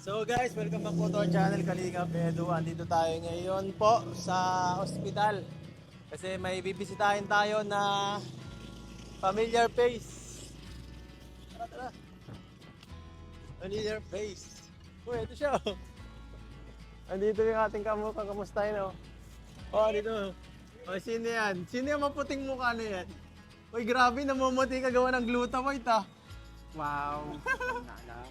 So guys, welcome back po to our channel, Kalingap Edu. Andito tayo ngayon po sa ospital. Kasi may bibisitahin tayo na familiar face. Tara, tara. Familiar face. Uy, ito siya. Oh. Andito yung ating kamukha. Kamustahin oh. Oh, dito. Oh, sino yan? Sino yung maputing mukha na yan? Uy, grabe, namumuti ka gawa ng glutamate ah. Wow.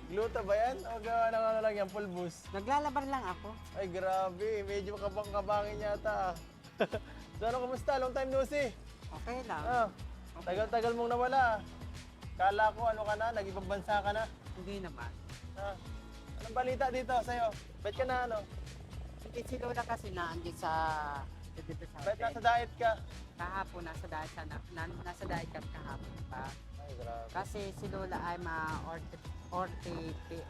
Gluta ba yan? O gawa ng ano lang yan, pulbus? Naglalaban lang ako. Ay, grabe. Medyo kabang-kabangin yata. So, ano, kumusta? Long time no see. Okay lang. Ah, tagal-tagal mong nawala. Kala ko, ano ka na? Nag-ibang bansa ka na. Hindi naman. Ah, anong balita dito sa'yo? Ba't ka na ano? Hindi si Lola kasi naandi sa dito sa Ba't nasa hotel. diet ka? Kahapon nasa diet sa nasa diet kami kahapon pa. Ay, grabe. Kasi si Lola ay orthopedic.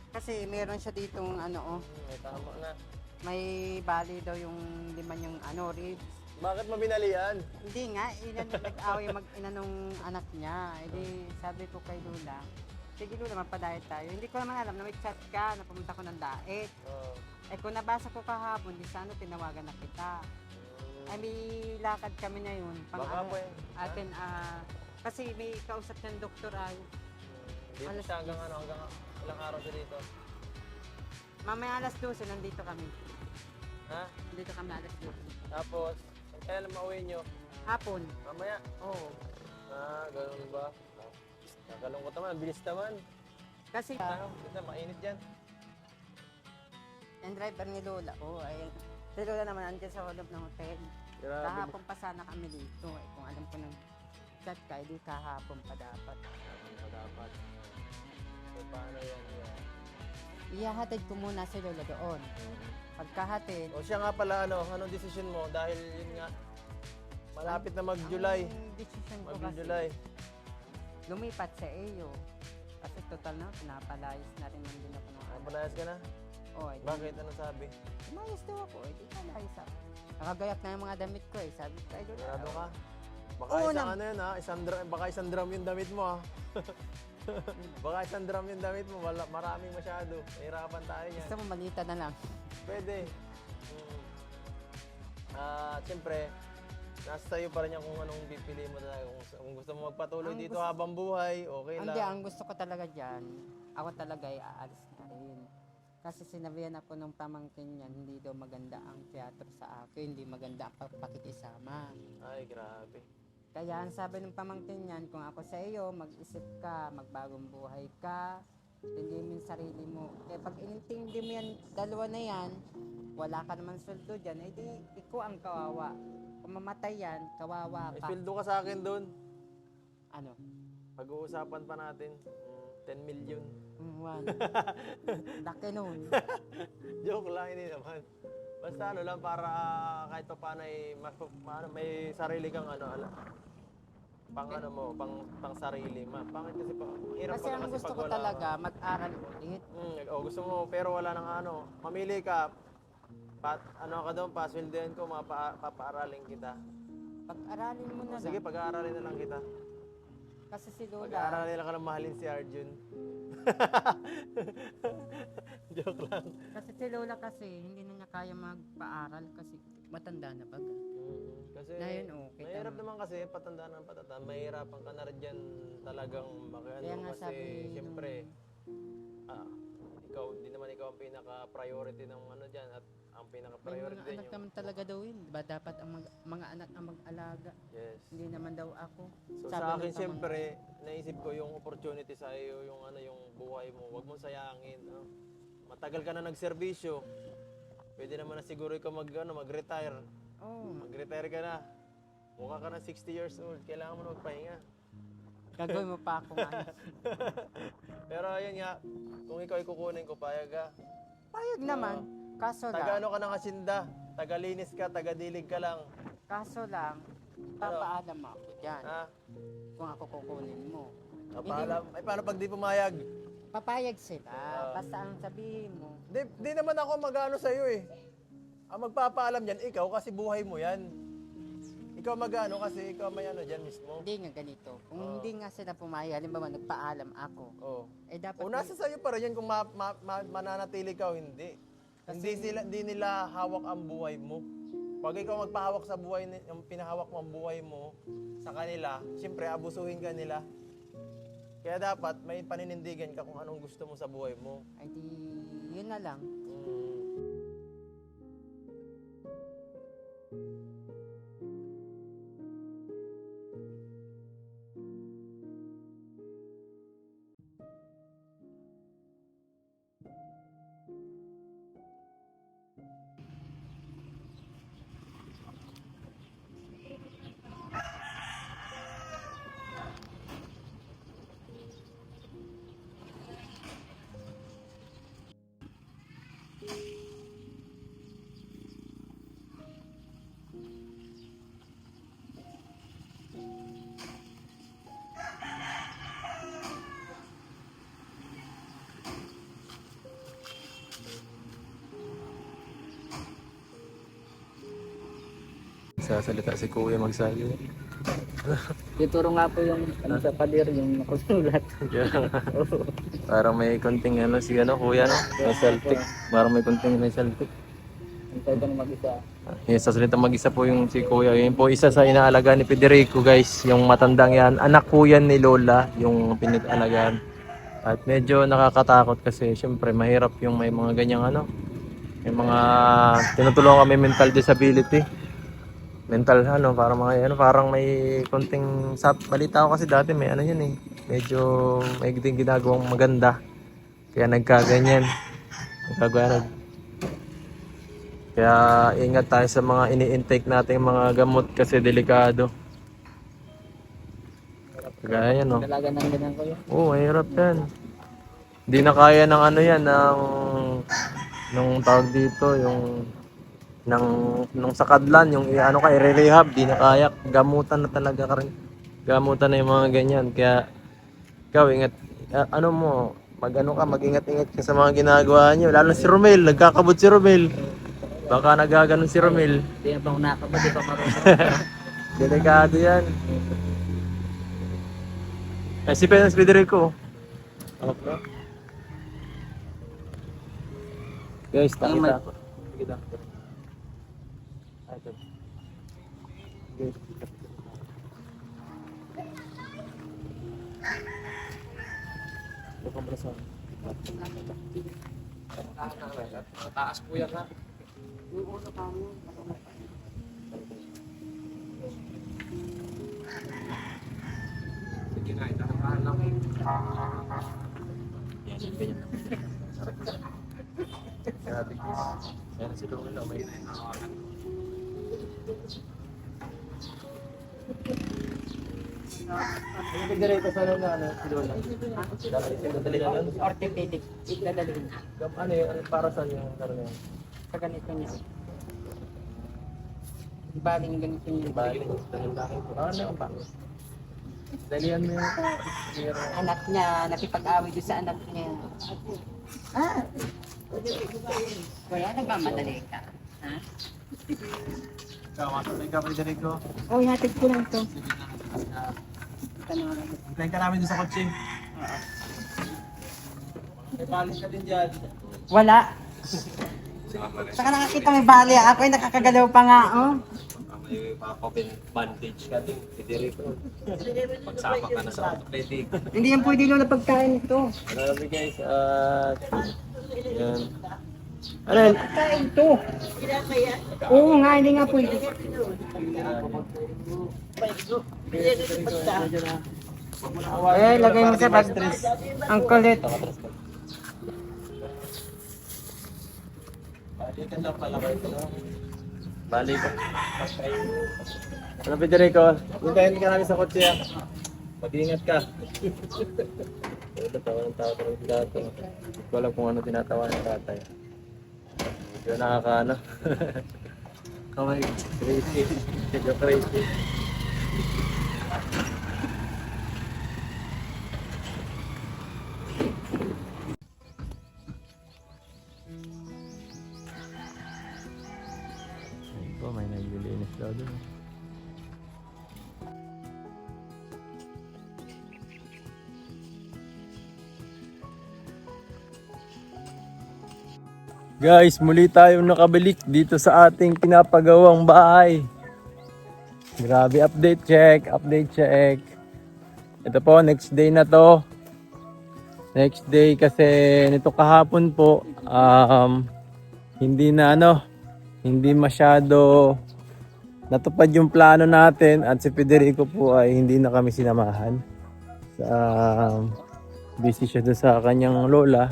Kasi meron siya ditong ano May tama na. may bali daw yung lima yung ribs. Bakit mo binalian? Hindi nga, nag-away mag-inanong anak niya. Hindi, sabi ko kay Lola, sige Lola, magpa-diet tayo. Hindi ko naman alam na may chat ka, na pumunta ko ng diet. Oh. Eh kung nabasa ko kahapon, di sana tinawagan na kita. Ay may lakad kami na yun. Baka po eh. Atin, kasi may kausap ng doktor ay, Dito Alas siya hanggang ano, hanggang ilang araw siya dito. mamaya alas 12, nandito kami. Ha? Nandito kami alas 12. Tapos, kaya lang mauwi nyo? Hapon. Mamaya. Oo. Ah, ganun ba? Nakalungkot naman, ang bilis naman. Kasi, Ano, kita mainit dyan. yung driver ni Lola, ay, si Lola naman andyan sa loob ng hotel. Grabe. Kahapon pa sana kami dito. Eh, kung alam ko ng chat ka, di kahapon pa dapat. Ano dapat? So, paano yan? Ihahatid ko muna si Lola doon. Pagkahatid, O siya nga pala, ano, anong decision mo? Dahil yun nga, malapit na mag-July. ang decision ko kasi, Mag-July. lumipat sa iyo. Kasi total na, pinapalayas na rin nandun ako ng anak. Palayas ka na? O, eh, Bakit? Ano sabi? umayos daw ako, eh, di palayas ako. Nakagayak na yung mga damit ko eh. Sabi ko kay Lola. Sigurado ka? Baka Oo, isang ano yun ha? Baka isang drum yung damit mo ha? Baka isang drum yung damit mo. Maraming masyado. Mahirapan tayo niyan. Gusto mo malita na lang. Pwede. Siyempre, nasa sa'yo pa rin yan kung anong pipili mo talaga. Kung gusto mo magpatuloy Ang dito gusto- habang buhay, okay lang. Hindi, ang gusto ko talaga dyan, ako talaga ay aalis na rin. Kasi sinabihan ako ng pamangkin niyan, hindi daw maganda ang teatro sa akin, hindi maganda ang pakikisama. Ay, grabe. Kaya ang sabi ng pamangkin niyan, kung ako sa iyo, mag-isip ka, magbagong buhay ka, hindi mo yung sarili mo. Eh pag inintindi mo yan, dalawa na yan, wala ka naman sweldo dyan, eh di ikaw ang kawawa. Kung mamatay yan, kawawa May ka. sweldo ka sa akin doon. Ano? Pag-uusapan pa natin. 10 million. One. Laki nun. Joke lang, hindi naman. Basta ano lang, para kahit pa paano ay may sarili kang pang ano mo, pang sarili. Pangit kasi hirap Kasi pa ang gusto pag ko wala talaga, mag-aral ulit. gusto mo, pero wala nang ano. Mamili ka, ano ka doon, pasweldohan ko, papaaralin kita. Pag-aralin mo na Sige, lang. pag-aaralin na lang kita. Kasi si Lola, Pag-aaralin lang ka ng mahalin si Arjun. Joke lang. kasi si Lola kasi, hindi na niya kaya magpaaral kasi matanda na baga. Kasi Ngayon, okay, mahirap tama. naman kasi patanda ng patanda. Mahirapan ka na rin dyan talagang Kaya nga kasi sabi siyempre ikaw ang pinaka-priority ng ano dyan at ang May pinaka-priority mga din anak yung naman talaga daw yun. Diba dapat ang mga anak ang mag-alaga? yes. Hindi naman daw ako. So Sabi sa ng akin siyempre naisip ko yung opportunity sa iyo, yung yung buhay mo, wag mong sayangin, no? Matagal ka na nagserbisyo. Pwede naman na siguro ikaw mag-retire. Oo. Mag-retire ka na. Mukha ka na 60 years old, kailangan mo na magpahinga. Gagawin mo pa ako ngayon. Pero ayun nga, kung ikaw ay kukunin ko, payag ka. Payag naman. Kaso Taga lang, ano ka ng Hacienda, taga-linis ka, taga-dilig ka lang. kaso lang, papaalam ako dyan Ha? kung ako kukunin mo. Paalam. Ay, paano pag di pumayag? Papayag sila. Basta ang sabihin mo, Di naman ako mag-ano sa'yo eh. Ang magpapaalam yan, ikaw, kasi buhay mo yan. Ikaw mag-ano kasi ikaw may ano dyan mismo. Hindi nga ganito. Kung Oo. hindi nga sila pumayag, halimbawa nagpaalam ako, Oh. dapat O nasa sa'yo pa rin yan kung mananatili ka o hindi. Hindi nila hawak ang buhay mo. Pag ikaw magpahawak sa buhay, yung pinahawak mo ang buhay mo sa kanila, siyempre abusuhin ka nila. Kaya dapat may paninindigan ka kung anong gusto mo sa buhay mo. ay di, yun na lang. Mm. Sasalita si Kuya magsabi. Ituro nga po yung sa pader, yung nakusulat. Parang may konting ano si Kuya may Celtic. Parang may konting may Celtic. Hintay ko na mag-isa. Yes, sasalita mag-isa po yung si Kuya. Yun po isa sa inaalaga ni Federico guys. Yung matandang yan. Anak po yan ni Lola. Yung pinag-alagaan. At medyo nakakatakot kasi syempre mahirap yung may mga ganyang may mga tinutulungan kami mental disability. Mental parang may konting balita ko kasi dati may yan medyo may ginagawang maganda kaya nagkaganyan kaya ingat tayo sa mga ini-intake nating mga gamot kasi delikado kaya yan Dalaga ng ganyan ko yun. oo mahirap yan hindi na kaya ng nung tawag dito yung nung sa Kadlan, yung i-rehab, di na kaya, gamutan na talaga ka rin. Gamutan na yung mga ganyan. Kaya, ikaw, ingat, mag-ingat-ingat ka sa mga ginagawa nyo. Lalo si Romel, nagkakabot si Romel. Baka nagaganon si Romel. Hindi pa ako nakabot, di pa marunong. Delikado yan. Ay, si Federico. Okay. Guys, takita. Kita. Taas po yan ha. Sige na, itahan lang. Yan, sige yan. Yan si Lola, may inahawakan. Ano dito sa si Lola? Dali na lang. Orthopedic, idadalhin. Ano yun? Para saan yung karamihan? Sa ganito niya. Baling ganito niya. Dahil laki po. Ano pa? Dalihan mo yung Anak niya, nakipag-away doon sa anak niya. Ah! Wala, nagmamadali ka. Ha? Kamasabay ka, Federico. Oh, hatid ko lang ito. Hintayin ka namin doon sa kotse. May balis ka din dyan. Wala. Saka nakakita may bali. Ako ay nakakagalaw pa nga, oh. May bandage ka din, Federico. Pagsama ka na sa orthopedic. Hindi yan pwede lang na pagkain ito. Marami guys, yan. Ano yan? Pagkain ito. Oo nga, hindi nga pwede. Lagay mo sa bag. Ang kulit. Balik. Ano Federico? Hintayin ka namin sa kotse ha. Mag-iingat ka. Tawa ng tao talaga si tatay. Hindi ko alam kung ano tinatawa ng tatay. Medyo nakakaano. Kamay. Crazy. Medyo crazy. Ayun po, may naglilinis daw doon. Guys, muli tayong nakabalik dito sa ating pinapagawang bahay. Grabe, update check. Ito po, next day na to. Next day kasi nito kahapon po, hindi masyado natupad yung plano natin at si Federico po ay hindi na kami sinamahan. Busy siya doon sa kanyang lola.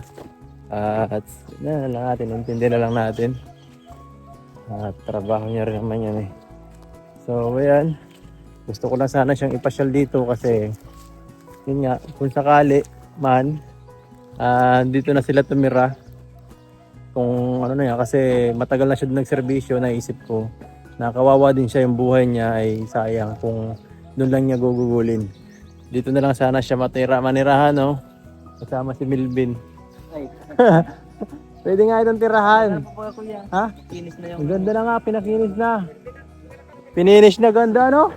At na lang natin, intindi na lang natin. At trabaho niya rin naman yan eh. So ayan, gusto ko lang sana siyang ipasyal dito kasi yun nga, kung sakali man dito na sila tumira. Kung ano na yan, kasi matagal na siya doon nagserbisyo, naisip ko nakawawa din siya, yung buhay niya ay sayang kung doon lang niya gugugulin. Dito na lang sana siya manirahan, no? Kasama si Milvin. Pwede nga itong tirahan. Ha? Ang ganda na nga, pinakinis na. Finish na, ganda, no?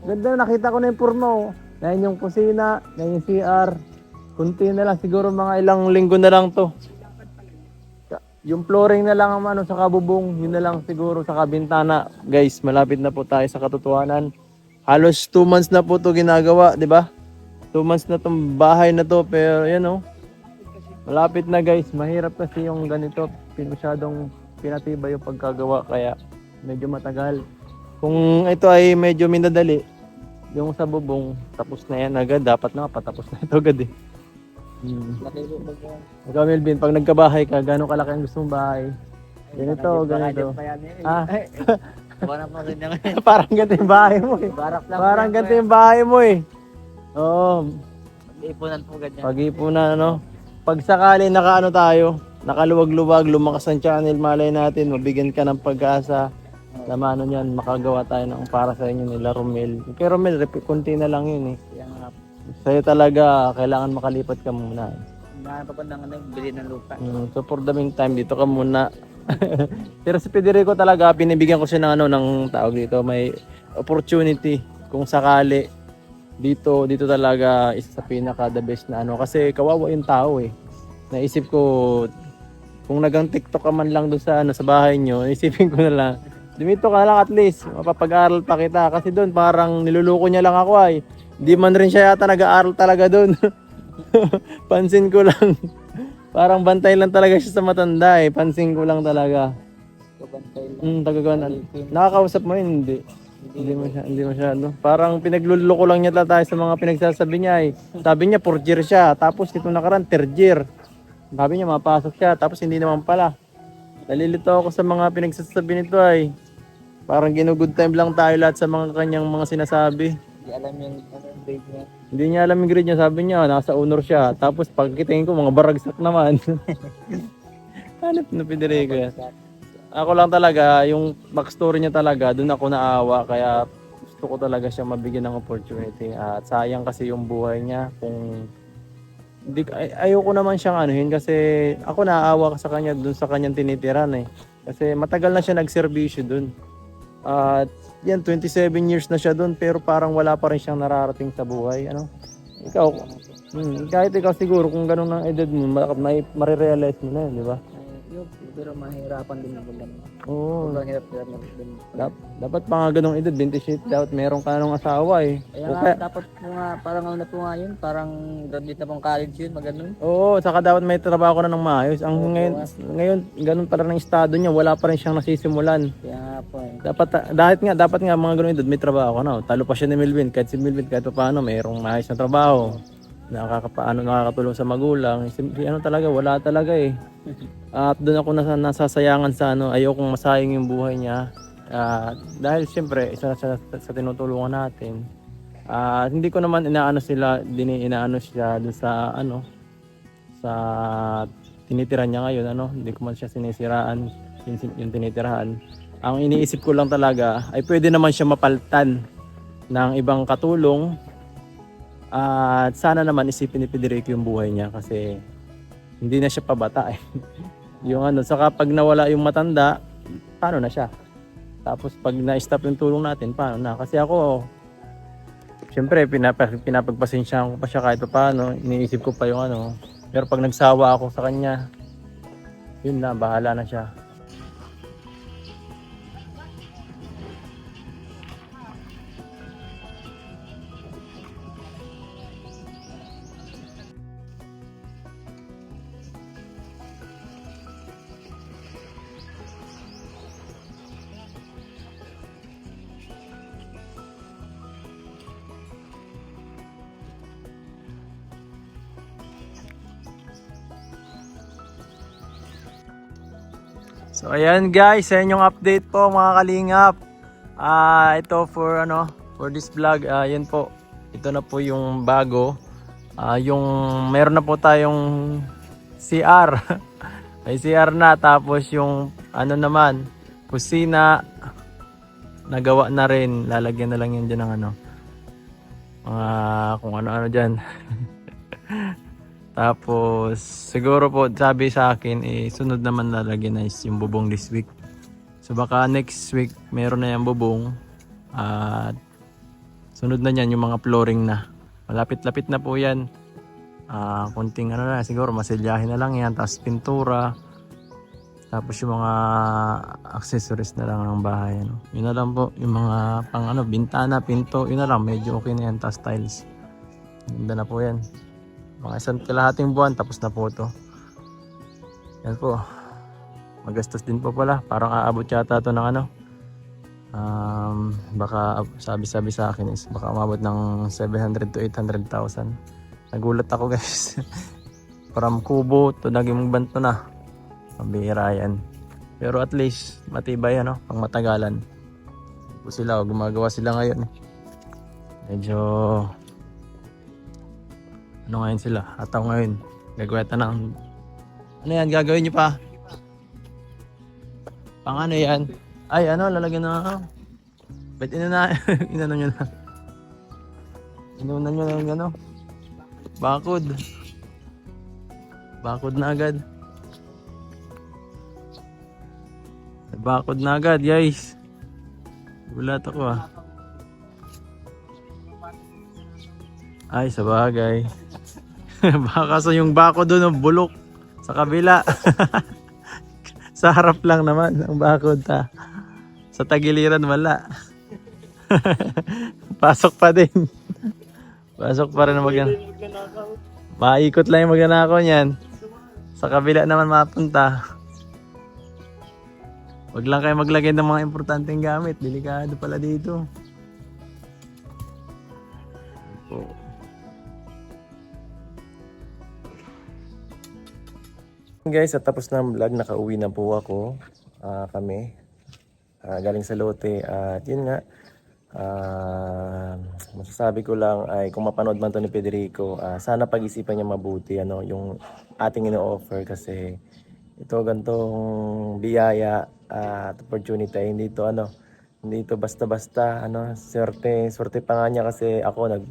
Ganda na, nakita ko na yung purmo. Yan yung kusina, yan yung CR. Kunti na lang, siguro mga ilang linggo na lang to. Yung flooring na lang ang sa kabubong, yun na lang siguro sa kabintana. Guys, malapit na po tayo sa katotohanan. Halos 2 months na po to ginagawa, di ba? 2 months na tong bahay na to, pero yan oh. Malapit na guys, mahirap kasi yung ganito, masyadong pinatibay yung pagkagawa kaya medyo matagal. Kung ito ay medyo minadali, yung sa bubong, tapos na yan agad, dapat na patapos na ito agad eh. Ikaw Melvin, pag nagkabahay ka, gano'ng kalaki ang gusto mong bahay? Ganito. Ah? Parang ganito yung bahay mo eh. Parang ganito yung bahay mo eh. Oo. Pag-ipunan po ganyan. Pag-ipunan, ano? Pag sakali nakaluwag-luwag, lumakas ang channel, malay natin, mabigyan ka ng pag-asa. Naman niyan, makagawa tayo ng para sa inyo nila Romel. Kay Romel, konti na lang yun eh. Sa'yo talaga, kailangan makalipat ka muna. Bili ng lupa. So for the meantime, dito ka muna. Pero si Federico talaga, pinibigyan ko siya ng ng tawag dito, may opportunity kung sakali. Dito talaga isa sa pinaka the best na kasi kawawa yung tao eh. Naisip ko kung nagang TikTok ka man lang doon sa sa bahay nyo, isipin ko na lang dumito ka lang at least mapapag-aral pa kita kasi doon parang niluloko niya lang ako ay. Di man rin siya yata nag-aaral talaga doon. Pansin ko lang. Parang bantay lang talaga siya sa matanda eh. Pansin ko lang talaga. Tagagawan. Nakakausap mo yun, hindi. Hindi masyado. Parang pinagluloko lang niya tayo sa mga pinagsasabi niya eh. Sabi niya 4th year siya, tapos dito nakaraan 3rd year. Sabi niya mapasok siya, tapos hindi naman pala. Nalilito ako sa mga pinagsasabi nito ay. Parang ginugood time lang tayo lahat sa mga kanyang mga sinasabi. Hindi alam yung grade niya. Hindi niya alam yung grade niya, sabi niya nasa honor siya. Tapos pagkitingin ko mga baragsak naman. Hanap na Federico yan. Ako lang talaga, yung backstory niya talaga, doon ako naawa. Kaya gusto ko talaga siya mabigyan ng opportunity. At sayang kasi yung buhay niya. Kung ayoko naman siyang anuhin kasi ako naawa sa kanya doon sa kanyang tinitiran eh. Kasi matagal na siya nagserbisyo doon. At yan, 27 years na siya doon pero parang wala pa rin siyang nararating sa buhay. Ikaw, kahit ikaw siguro kung ganun ang edad mo, marirealize mo na yun, di ba? Pero mahirapan din naman lang. Oo. Sobrang hirap din. Dapat pa nga ganung edad, 28, dapat meron ka ng asawa eh. Kaya dapat po nga, parang ano po nga yun, parang graduate na pong college yun, maganon. Oo, saka dapat may trabaho ka na ng maayos. Ngayon, ganun pa rin ang estado niya, wala pa rin siyang nasisimulan. Kaya nga po eh. Dapat nga mga ganung edad, may trabaho ka na. Talo pa siya ni Melvin, kahit si Melvin kahit pa paano, mayroong maayos na trabaho. Nakakatulong sa magulang. Talaga, wala talaga eh. At doon ako nasasayangan sa ayokong masayang yung buhay niya. Dahil siyempre, isa sa tinutulungan natin. Hindi ko naman inaano siya doon sa sa tinitira niya ngayon, Hindi ko man siya sinisiraan yung tinitirahan. Ang iniisip ko lang talaga ay pwede naman siya mapalitan ng ibang katulong. At sana naman isipin ni Federico yung buhay niya kasi hindi na siya pabata eh. Yung saka pag nawala yung matanda, paano na siya? Tapos pag na-stop yung tulong natin, paano na? Kasi ako, syempre pinapagpasensyahan ko pa siya kahit paano, iniisip ko pa yung Pero pag nagsawa ako sa kanya, Yun na, bahala na siya. So ayan guys, yan yung update po mga kalingap. Ito for this vlog, yan po. Ito na po yung bago. Yung meron na po tayong CR. May CR na, tapos yung naman, kusina nagawa na rin. Lalagyan na lang yan dyan ng kung ano-ano dyan. Tapos siguro po sabi sa akin sunod naman lalagyan na is yung bubong this week. So baka next week meron na yung bubong at sunod na niyan yung mga flooring na. Malapit-lapit na po yan. Konting na siguro masilyahin na lang yan, tapos pintura. Tapos yung mga accessories na lang ng bahay. Yun na lang po, yung mga pang bintana, pinto, yun na lang, medyo okay na yan, tapos tiles. Ganda na po yan. Mga isang kalahating buwan tapos na po ito. Yan po. Magastos din po pala. Parang aabot yata ito ng baka sabi sa akin is baka umabot ng 700 to 800,000. Nagulat ako guys. From kubo to naging banto na. Pambihira yan. Pero at least matibay pang matagalan. Po sila gumagawa sila ngayon. Medyo ngayon sila, ataw ngayon. Gagawin ng yan, gagawin nyo pa? Pang yan? Ay, lalagyan na bet inuna nyo na. Inunan nyo na yung bakod. Bakod na agad. Bakod na agad, guys. Gulat ako Ay, sa bagay. Baka sa yung bako doon bulok sa kabila. Sa harap lang naman ang bakod sa tagiliran wala. Pasok pa din. Pasok pa rin maikot lang yung magnanakaw niyan. Sa kabila naman mapunta. Wag lang kayo maglagay ng mga importanteng gamit. Delikado pala dito. Guys, at tapos na ang vlog, nakauwi na po ako. Kami galing sa lote at yun nga, masasabi ko lang ay kung mapanood man to ni Federico, sana pag-isipan niya mabuti yung ating ino-offer kasi ito gantong biyaya at opportunity, hindi ito basta-basta swerte pa nga niya kasi ako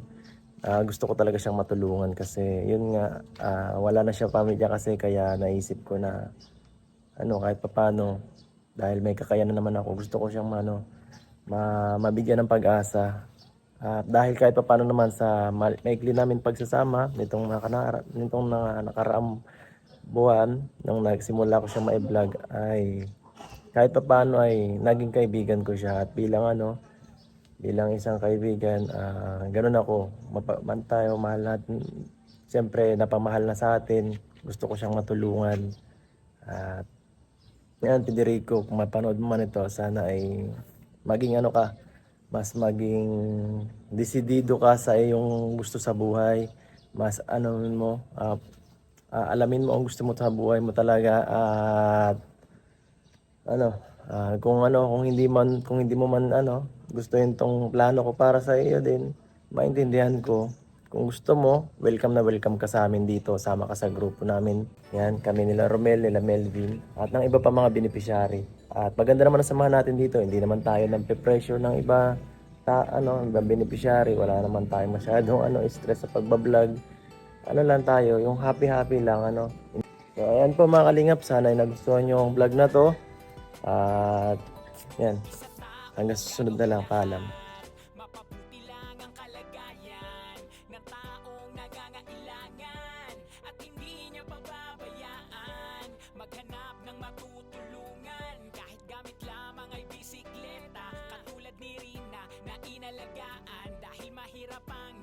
gusto ko talaga siyang matulungan kasi yun nga wala na siya pamilya kasi kaya naisip ko na kahit papano dahil may kakayanan naman ako, gusto ko siyang mabigyan ng pag-asa at dahil kahit papano naman sa maikli namin pagsasama nitong nakaraang buwan nung nagsimula ko siyang ma-vlog ay kahit papano ay naging kaibigan ko siya at bilang isang kaibigan, ganun ako. Man tayo, mahal natin. Siyempre, napamahal na sa atin. Gusto ko siyang matulungan. At yan, Federico, kung mapanood mo man ito, sana ay maging mas maging desidido ka sa iyong gusto sa buhay. Mas alamin mo ang gusto mo sa buhay mo talaga. At kung hindi mo man gusto itong plano ko para sa iyo din, maintindihan ko. Kung gusto mo, welcome na welcome ka sa amin dito, sama ka sa grupo namin. Yan, kami nila Romel, nila Melvin, at ng iba pa mga beneficiary. At maganda naman ang samahan natin dito, hindi naman tayo pressure ng iba, ibang beneficiary, wala naman tayo masyadong stress sa pagbablog. Lang tayo, yung happy lang So ayan po mga kalingap, sana ay nagustuhan nyo ang vlog na to. At yan. Hanggang susunod na lang, paalam. Mapabuti lang ang kalagayan ng taong nangangailangan at hindi niya pababayaan maghanap inalagaan dahil mahirap ang